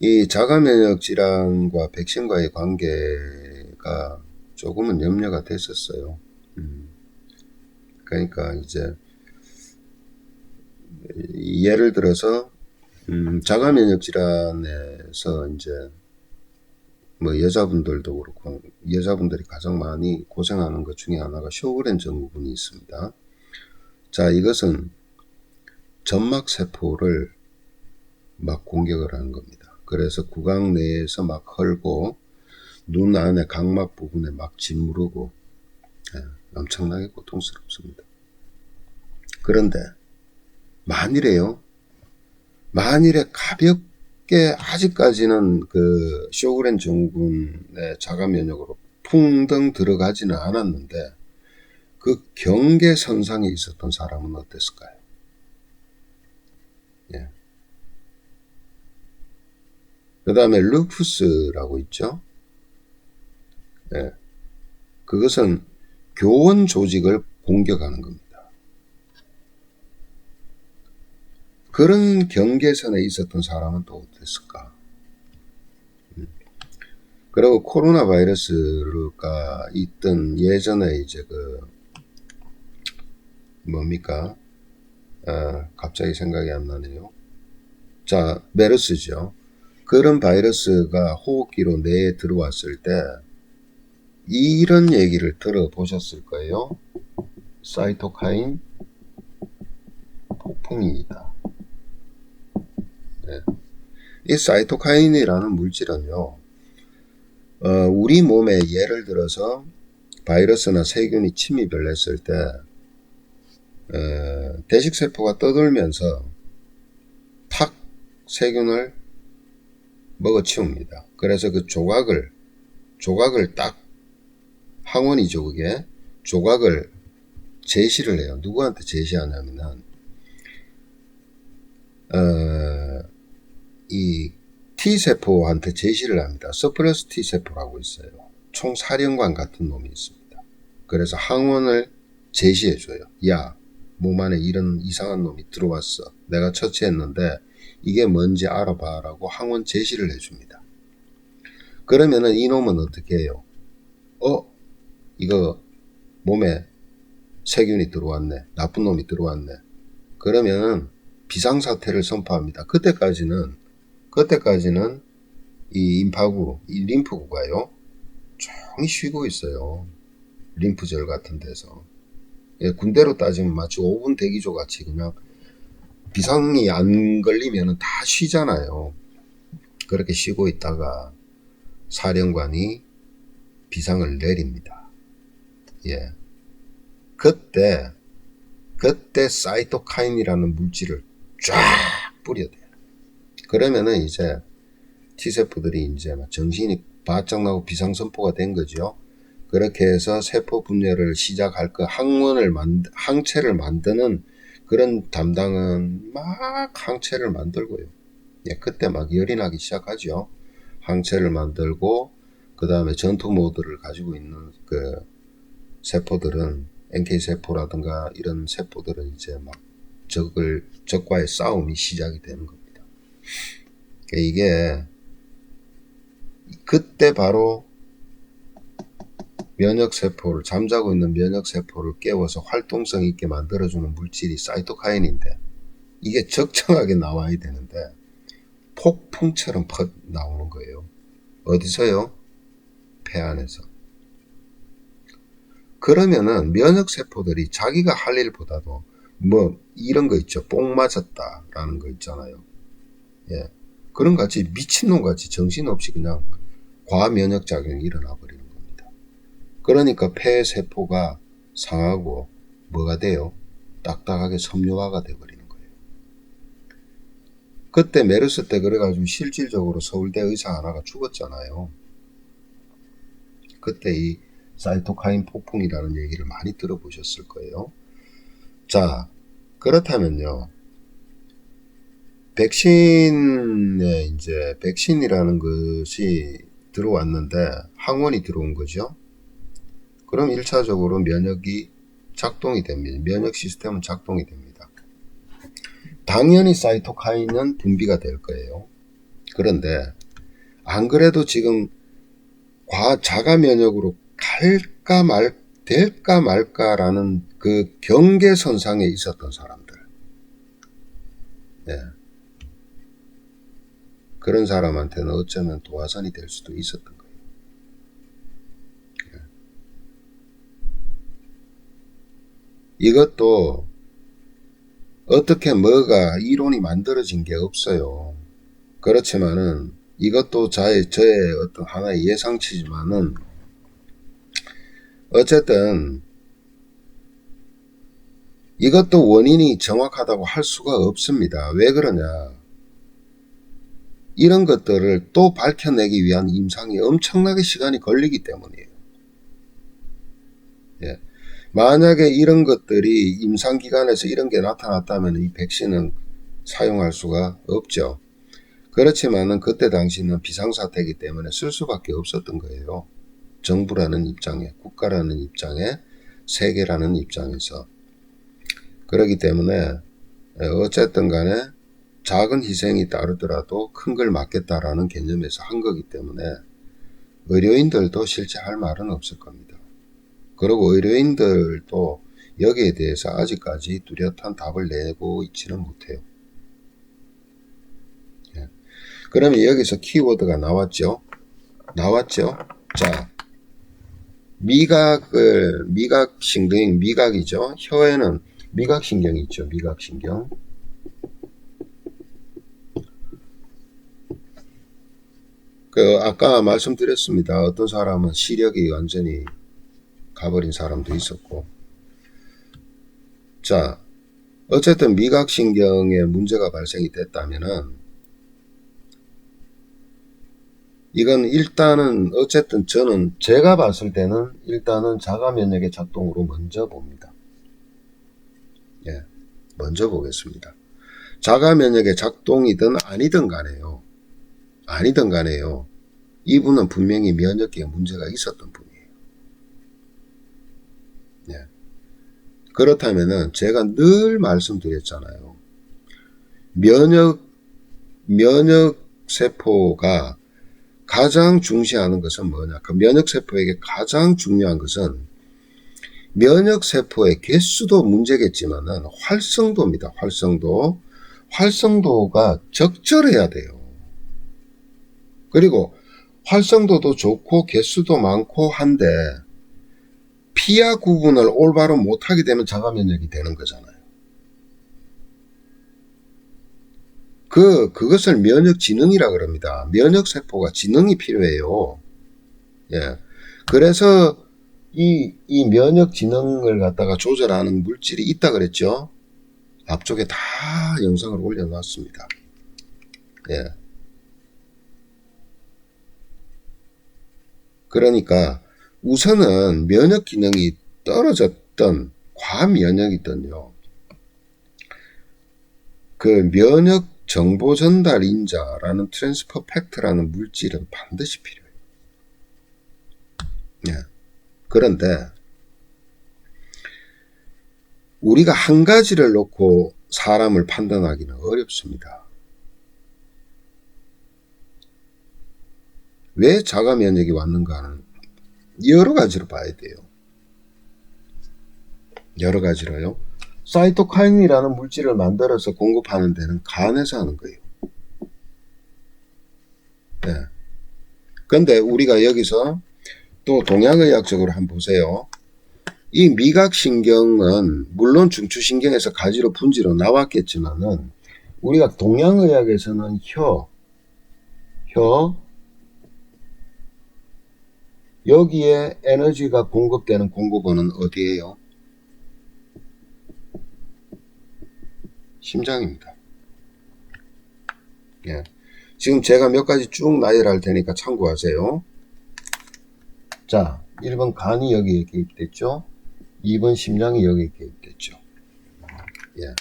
이 자가면역 질환과 백신과의 관계가 조금은 염려가 됐었어요. 그러니까 이제 예를 들어서 자가면역 질환에서 이제 뭐 여자분들도 그렇고 여자분들이 가장 많이 고생하는 것 중에 하나가 쇼그렌 증후군이 있습니다. 자, 이것은 점막 세포를 막 공격을 하는 겁니다. 그래서 구강 내에서 막 헐고 눈 안에 각막 부분에 막 짓무르고 엄청나게 고통스럽습니다. 그런데 만일에 가볍게 아직까지는 그 쇼그렌 증후군의 자가 면역으로 풍덩 들어가지는 않았는데 그 경계선상에 있었던 사람은 어땠을까요? 예. 그 다음에 루푸스라고 있죠. 예. 그것은 교원 조직을 공격하는 겁니다. 그런 경계선에 있었던 사람은 또 어땠을까? 그리고 코로나 바이러스가 있던 예전에 이제 뭡니까? 갑자기 생각이 안 나네요. 자, 메르스죠. 그런 바이러스가 호흡기로 뇌에 들어왔을 때 이런 얘기를 들어보셨을 거예요. 사이토카인 폭풍이다. 네. 이 사이토카인이라는 물질은요, 우리 몸에 예를 들어서 바이러스나 세균이 침입을 했을 때 대식세포가 떠돌면서 탁 세균을 먹어치웁니다. 그래서 그 조각을 딱 항원이죠. 그게 조각을 제시를 해요. 누구한테 제시하냐면은 이 T세포한테 제시를 합니다. 서프레스 T세포라고 있어요. 총사령관 같은 놈이 있습니다. 그래서 항원을 제시해줘요. 야, 몸 안에 이런 이상한 놈이 들어왔어. 내가 처치했는데 이게 뭔지 알아봐 라고 항원 제시를 해줍니다. 그러면은 이놈은 어떻게 해요? 이거 몸에 세균이 들어왔네. 나쁜 놈이 들어왔네. 그러면은 비상사태를 선포합니다. 그때까지는 이 임파구, 이 림프구가요, 조용히 쉬고 있어요. 림프절 같은 데서. 예, 군대로 따지면 마치 5분 대기조 같이 그냥 비상이 안 걸리면 다 쉬잖아요. 그렇게 쉬고 있다가 사령관이 비상을 내립니다. 예. 그때 사이토카인이라는 물질을 쫙 뿌려대요. 그러면은 이제 T세포들이 이제 정신이 바짝 나고 비상선포가 된 거죠. 그렇게 해서 세포 분열을 시작할 항체를 만드는 그런 담당은 막 항체를 만들고요. 예, 그때 막 열이 나기 시작하죠. 항체를 만들고 그 다음에 전투 모드를 가지고 있는 그 세포들은 NK세포라든가 이런 세포들은 이제 막 적과의 싸움이 시작이 되는 겁니다. 이게 그때 바로 면역세포를, 잠자고 있는 면역세포를 깨워서 활동성 있게 만들어주는 물질이 사이토카인인데 이게 적정하게 나와야 되는데 폭풍처럼 나오는 거예요. 어디서요? 폐 안에서. 그러면은 면역세포들이 자기가 할 일보다도 뭐 이런 거 있죠. 뽕 맞았다라는 거 있잖아요. 예. 그런 같이 미친놈 같이 정신없이 그냥 과면역작용이 일어나 버리는 겁니다. 그러니까 폐세포가 상하고 뭐가 돼요? 딱딱하게 섬유화가 돼버리는 거예요. 그때 메르스 때 그래가지고 실질적으로 서울대 의사 하나가 죽었잖아요. 그때 이 사이토카인 폭풍이라는 얘기를 많이 들어보셨을 거예요. 자, 그렇다면요. 백신이라는 것이 들어왔는데 항원이 들어온 거죠. 그럼 1차적으로 면역이 작동이 됩니다. 면역 시스템은 작동이 됩니다. 당연히 사이토카인은 분비가 될 거예요. 그런데 안 그래도 지금 자가 면역으로 될까 말까라는 그 경계선상에 있었던 사람들. 예. 그런 사람한테는 어쩌면 도화선이 될 수도 있었던 거예요. 예. 이것도 어떻게 뭐가 이론이 만들어진 게 없어요. 그렇지만은 이것도 저의 어떤 하나의 예상치지만은 어쨌든 이것도 원인이 정확하다고 할 수가 없습니다. 왜 그러냐? 이런 것들을 또 밝혀내기 위한 임상이 엄청나게 시간이 걸리기 때문이에요. 예. 만약에 이런 것들이 임상기관에서 이런 게 나타났다면 이 백신은 사용할 수가 없죠. 그렇지만은 그때 당시는 비상사태이기 때문에 쓸 수밖에 없었던 거예요. 정부라는 입장에, 국가라는 입장에, 세계라는 입장에서. 그렇기 때문에 어쨌든 간에 작은 희생이 따르더라도 큰 걸 막겠다라는 개념에서 한 거기 때문에 의료인들도 실제 할 말은 없을 겁니다. 그리고 의료인들도 여기에 대해서 아직까지 뚜렷한 답을 내고 있지는 못해요. 예. 그러면 여기서 키워드가 나왔죠? 자, 미각신경, 미각이죠. 혀에는 미각신경이 있죠. 미각신경. 아까 말씀드렸습니다. 어떤 사람은 시력이 완전히 가버린 사람도 있었고. 자, 어쨌든 미각신경에 문제가 발생이 됐다면은, 이건 일단은, 어쨌든 제가 봤을 때는 일단은 자가면역의 작동으로 먼저 봅니다. 예, 먼저 보겠습니다. 자가면역의 작동이든 아니든 간에요. 이분은 분명히 면역기에 문제가 있었던 분이에요. 예. 그렇다면은 제가 늘 말씀드렸잖아요. 면역세포가 가장 중시하는 것은 뭐냐? 그 면역세포에게 가장 중요한 것은 면역세포의 개수도 문제겠지만은 활성도입니다. 활성도가 적절해야 돼요. 그리고 활성도도 좋고 개수도 많고 한데 피하 구분을 올바로 못하게 되면 자가면역이 되는 거잖아요. 그것을 면역지능이라 그럽니다. 면역세포가 지능이 필요해요. 예. 그래서 이 면역지능을 갖다가 조절하는 물질이 있다 그랬죠. 앞쪽에 다 영상을 올려놨습니다. 예. 그러니까 우선은 면역 기능이 떨어졌던 과면역이든요. 그 면역 정보 전달 인자라는 트랜스퍼 팩트라는 물질은 반드시 필요해요. 예. 그런데 우리가 한 가지를 놓고 사람을 판단하기는 어렵습니다. 왜 자가면역이 왔는가는 여러 가지로 봐야 돼요. 여러 가지로요. 사이토카인이라는 물질을 만들어서 공급하는 데는 간에서 하는 거예요. 네. 근데 우리가 여기서 또 동양의학적으로 한번 보세요. 이 미각신경은 물론 중추신경에서 가지로 분지로 나왔겠지만은 우리가 동양의학에서는 혀 여기에 에너지가 공급되는 공급원은 어디예요? 심장입니다. 예. 지금 제가 몇 가지 쭉 나열할 테니까 참고하세요. 자, 1번 간이 여기에 개입됐죠. 2번 심장이 여기에 개입됐죠. 예.